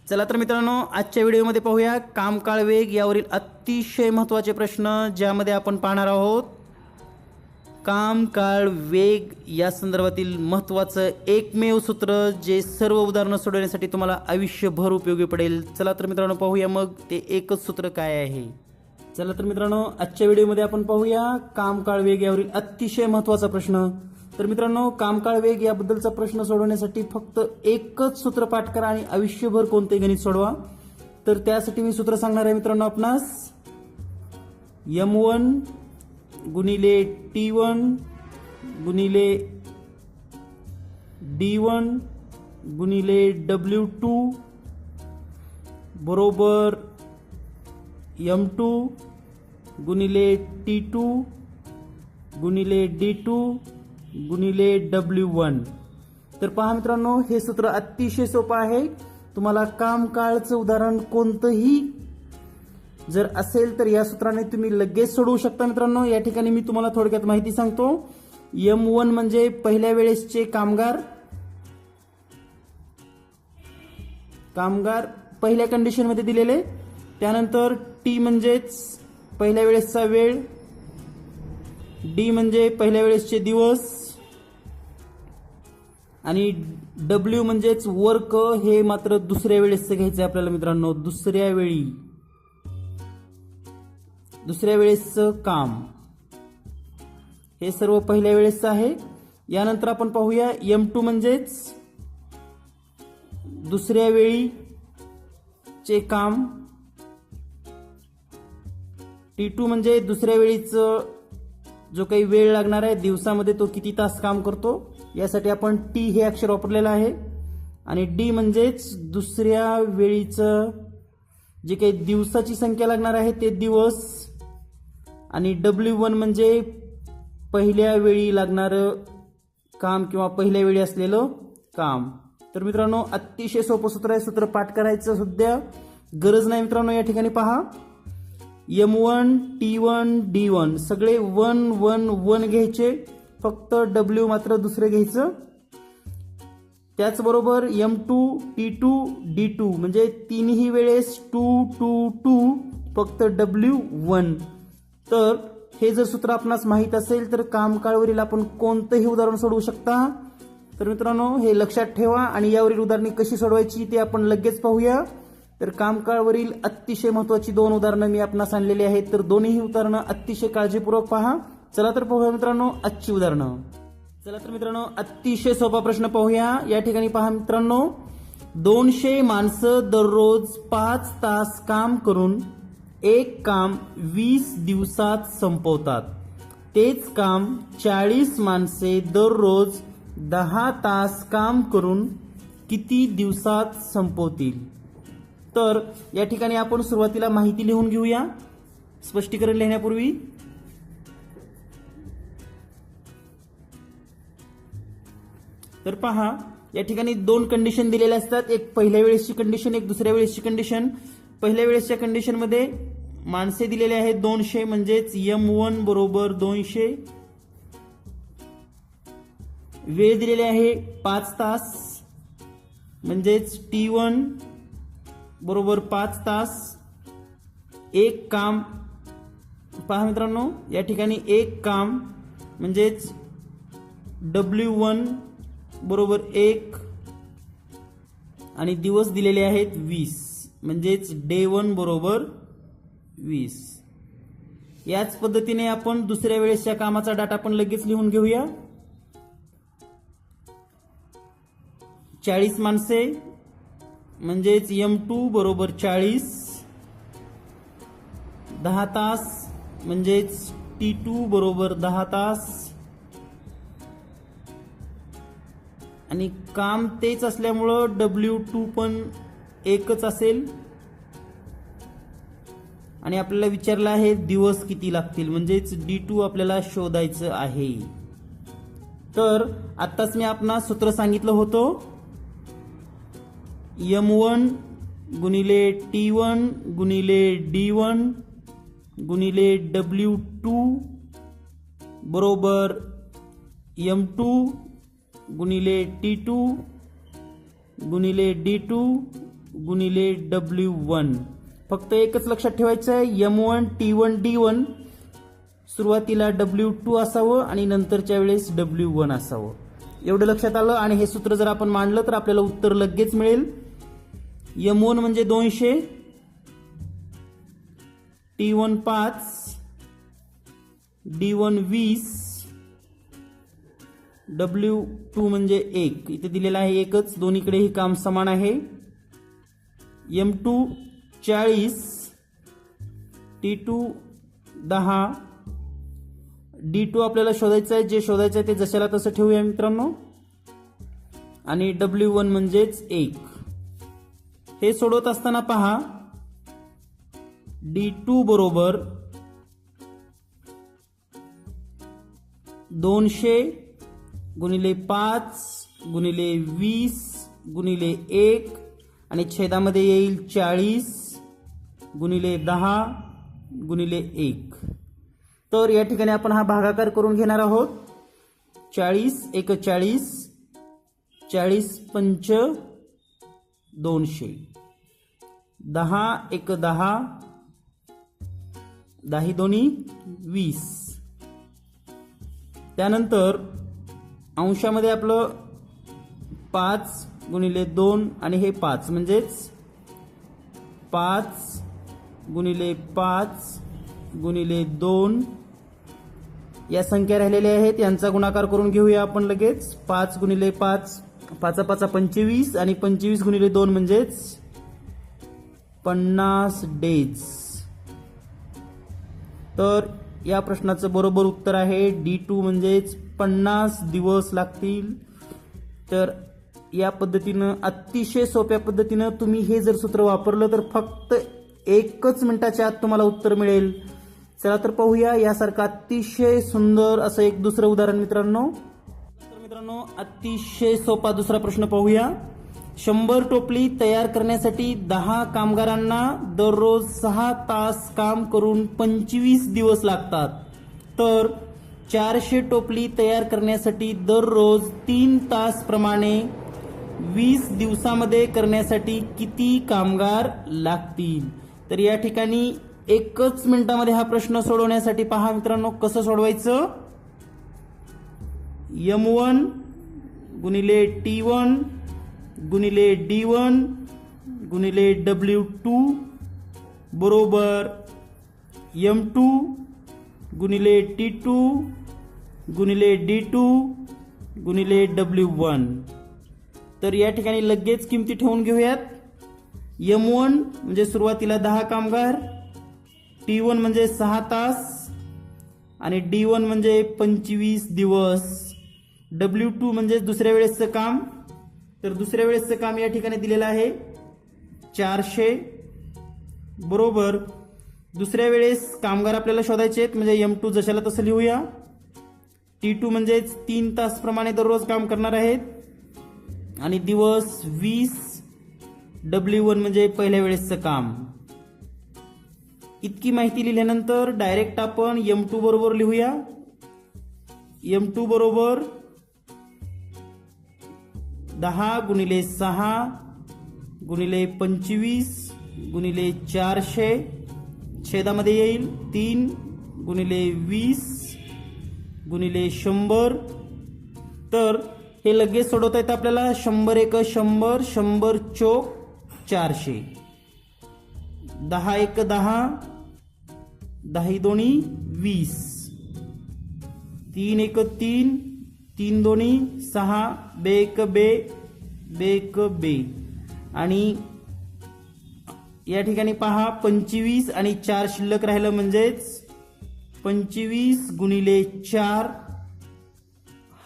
चला तर मित्रांनो, आजच्या व्हिडिओमध्ये पाहूया काम काळ वेग यावरील अतिशय महत्त्वाचे प्रश्न, ज्यामध्ये आपण पाहणार आहोत काम काळ वेग या संदर्भातील महत्त्वाचं एकमेव सूत्र, जे सर्व उदाहरणं सोडवण्यासाठी तुम्हाला आयुष्यभर उपयोगी पडेल. चला तर मित्रांनो पाहूया मग ते एकच सूत्र काय आहे. चला तर मित्रांनो, आजच्या व्हिडिओमध्ये आपण पाहूया काम काळ वेग यावरील अतिशय महत्त्वाचा प्रश्न. तर मित्रांनो, काम काळ वेग याबद्दलचा प्रश्न सोडवण्यासाठी फक्त एकच सूत्र पाठ करा आणि आयुष्यभर कोणते गणित सोडवा. तर त्यासाठी मी सूत्र सांगणार आहे मित्रांनो आपणास. M1 गुणिले T1 गुणिले D1 गुणिले W2 बरोबर M2 गुणिले T2 गुणिले D2 गुणिले W1. तर पहा मित्रांनो, हे सूत्र अतिशय सोपं आहे. तुम्हाला काम काळचं उदाहरण कोणतंही जर असेल तर या सूत्राने तुम्ही लगेच सोडवू शकता. मित्रांनो, या ठिकाणी मी तुम्हाला थोडक्यात माहिती सांगतो. M1 म्हणजे पहिल्या वेळेसचे कामगार पहिल्या कंडिशन मध्ये दिलेले. त्यानंतर T म्हणजेच पहिल्या वेळेसचा वेळ, D म्हणजे पहिल्या वेळेसचे दिवस आणि W म्हणजेच वर्क, हे मात्र दुसऱ्या वेळेसचं घ्यायचं आहे आपल्याला मित्रांनो. दुसऱ्या वेळेसचं काम, हे सर्व पहिल्या वेळेसचं आहे. यानंतर आपण पाहूया M2 म्हणजेच दुसऱ्या वेळीचे काम, T2 म्हणजे दुसऱ्या वेळीचं जो काही वेळ लागणार आहे दिवसामध्ये, तो किती तास काम करतो, यासाठी आपण T हे अक्षर वापरलेलं आहे. आणि D म्हणजेच दुसऱ्या वेळीचं जे काही दिवसाची संख्या लागणार आहे ते दिवस. आणि W1 म्हणजे पहिल्या वेळी लागणारं काम किंवा पहिल्या वेळी असलेलं काम. तर मित्रांनो, अतिशय सोपं सूत्र आहे. सूत्र पाठ करायचं सुद्धा गरज नाही मित्रांनो. या ठिकाणी पहा, M1 T1 D1 सगळे 1 1 1 घ्यायचे, फक्त W मात्र दुसरे घ्यायचं. त्याचबरोबर M2 T2 D2 म्हणजे तिन्ही वेळेस 2 2 2, फक्त W1. तर हे जर सूत्र आपणास माहीत असेल तर काम काळवरील आपण कोणतंही उदाहरण सोडवू शकता. तर मित्रांनो, हे लक्षात ठेवा आणि यावरील उदाहरणे कशी सोडवायची ते आपण लगेच पाहूया. तर काम काळवरील अतिशय महत्त्वाची 2 उदाहरणं मी आपणास आणलेली आहेत. तर दोन्ही उदाहरणं अतिशय काळजीपूर्वक पहा. चला तर पाहूया मित्रांनो आजची उदाहरणं. चला तर मित्रांनो, अतिशय सोपा प्रश्न पाहूया. या ठिकाणी पहा मित्रांनो, 200 माणसं दररोज 5 तास काम करून एक काम 20 दिवसात संपवतात. तेच काम 40 माणसे दररोज 10 तास काम करून किती दिवसात संपवतील. तर या ठिकाणी आपण सुरुवातीला माहिती लिहून घेऊया स्पष्टीकरण लिहिण्यापूर्वी. तर पहा, या ठिकाणी 2 कंडिशन दिलेल्या असतात. एक पहिल्या वेळेसची कंडिशन, एक दुसऱ्या वेळेसची कंडिशन. पहिल्या वेळेसच्या कंडिशन मध्ये माणसे दिलेले आहेत 200, म्हणजेच M1 बरोबर 200. वेळ दिलेली आहे 5 तास, म्हणजेच T1 बरोबर 5 तास. एक काम, पहा मित्रांनो, या ठिकाणी एक काम म्हणजेच W1 बरोबर 1 आणि दिवस दिलेले आहेत 20, म्हणजेच Day1 बरोबर 20. याच पद्धतीने आपण दुसऱ्या वेळेसच्या कामाचा डाटा पण लगेच लिहून घेऊया. 40 माणसे म्हणजेच M2 बरोबर 40. 10 तास म्हणजेच T2 बरोबर 10 तास. आणि काम तेच असल्यामुळं W2 पण एकच असेल. आणि आपल्याला विचारलं आहे दिवस किती लागतील, म्हणजेच D2 आपल्याला शोधायचं आहे. तर आत्ताच मी आपणास सूत्र सांगितलं होतं. M1 गुणिले T1 गुणिले D1 गुणिले W2 बरोबर M2 गुणिले T2 गुणिले D2 गुणिले W1. फक्त एकच लक्षात ठेवायचं आहे, M1 T1 D1 सुरुवातीला W2 असावं आणि नंतरच्या वेळेस W1 असावं. एवढं लक्षात आलं आणि हे सूत्र जर आपण मांडलं तर आपल्याला उत्तर लगेच मिळेल. M1 म्हणजे 200, T1 5, D1 20, W2 म्हणजे 1. इथे दिलेलं आहे एकच, दोन्हीकडेही काम समान आहे. M2 40, T2 10, D2 आपल्याला शोधायचं आहे, जे शोधायचं आहे ते जशाला तसं ठेवूया मित्रांनो. आणि W1 म्हणजेच 1. हे सोडवत असताना पहा, D2 बरोबर 200 गुणिले 5 गुणिले 20 गुणिले 1 आणि छेदामध्ये येईल 40 गुणिले 10 गुणिले 1. तर या ठिकाणी आपण हा भागाकार करून घेणार आहोत. 40 1 40, 40 पंच 200, 10 1 10, 10 दोन्ही 20. त्यानंतर अंशामध्ये आपलं 5 गुणिले 2 आणि हे 5 म्हणजेच 5 गुणिले 5 गुणिले 2 या संख्या राहिलेल्या आहेत, यांचा गुणाकार करून घेऊया आपण लगेच. 5 गुणिले 5, 5 5 25 आणि 25 गुणिले 2 म्हणजेच 50 डेज. तर या प्रश्नाचं बरोबर उत्तर आहे D2 म्हणजेच 50 दिवस लागतील. तर या पद्धतीनं अतिशय सोप्या पद्धतीनं तुम्ही हे जर सूत्र वापरलं तर फक्त 1 मिनिटाच्या आत तुम्हाला उत्तर मिळेल. चला तर पाहूया यासारखं अतिशय सुंदर असं एक दुसरं उदाहरण मित्रांनो. तर मित्रांनो अतिशय सोपा दुसरा प्रश्न पाहूया. 100 टोपली तयार करण्यासाठी 10 कामगारांना दररोज 6 तास काम करून 25 दिवस लागतात. तर 400 टोपली तयार करण्यासाठी दररोज 3 तास प्रमाणे 20 दिवसामध्ये करण्यासाठी किती कामगार लागतील. तर या ठिकाणी 1 मिनिटामध्ये हा प्रश्न सोडवण्यासाठी पहा मित्रांनो कसं सोडवायचं. M1 गुणिले T1 गुणिले D1 गुणिले W2 बरोबर M2 गुणिले T2 गुणिले D2 गुणिले W1. तर या ठिकाणी लगेच किमती ठेवून घेऊयात. M1 म्हणजे सुरुवातीला 10 कामगार, T1 म्हणजे 6 तास आणि D1 म्हणजे 25 दिवस, W2 म्हणजे दुसऱ्या वेळेसचं काम. तर दुसऱ्या वेळेसचं काम या ठिकाणी दिलेलं आहे 400 बरोबर दुसऱ्या वेळेस कामगार आपल्याला शोधायचे आहेत, म्हणजे M2 जशाला तसं लिहूया. T2 म्हणजेच 3 तास प्रमाणे दररोज काम करणार आहेत आणि दिवस 20, W1 म्हणजे पहिल्या वेळेसचं काम. इतकी माहिती लिहिल्यानंतर डायरेक्ट आपण M2 बरोबर लिहूया. M2 बरोबर 10 गुणिले 6 गुणिले 25 गुणिले 400 छेदामध्ये येईल 3 गुणिले 20 गुणिले 100. तर हे लगेच सोडवता येतं आपल्याला. 100 1 100, 100 चोक 400, 10 1 10, 10 दोन्ही 20, 3 1 3, 3 दोन्ही 6, 2 1 2, 2 1 2 आणि या ठिकाणी पहा 25 आणि 4 शिल्लक राहिलं म्हणजेच 25 गुणिले 4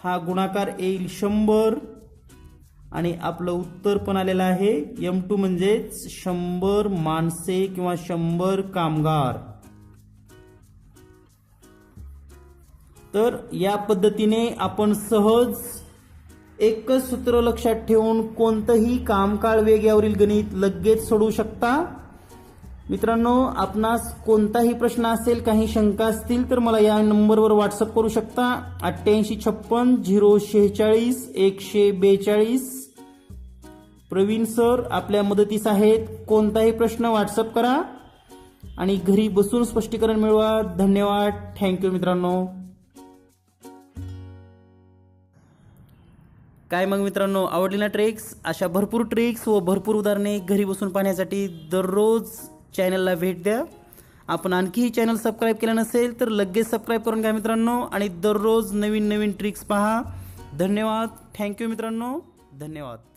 हा गुणाकार येईल 100 आणि आपलं उत्तर पण आलेलं आहे M2 म्हणजेच 100 माणसे किंवा 100 कामगार. तर या पद्धतीने आपण सहज एकच सूत्र लक्षात ठेवून कोणतंही कामकाळ वेग यावरील गणित लगेच सोडवू शकता. मित्रांनो आपणास कोणताही प्रश्न असेल, काही शंका असतील तर मला या नंबरवर व्हॉट्सअप करू शकता. 8856 046 142. प्रवीण सर आपल्या मदतीस आहेत. कोणताही प्रश्न व्हॉट्सअप करा आणि घरी बसून स्पष्टीकरण मिळवा. धन्यवाद. थँक्यू मित्रांनो. काय मग मित्रांनो, आवडली ना ट्रिक्स? अशा भरपूर ट्रिक्स व भरपूर उदाहरणे घरी बसून पाहण्यासाठी दररोज चॅनलला भेट द्या. आपण आणखीही चॅनल सबस्क्राईब केलं नसेल तर लगेच सबस्क्राईब करून घ्या मित्रांनो आणि दररोज नवीन नवीन ट्रिक्स पहा. धन्यवाद. थँक्यू मित्रांनो. धन्यवाद.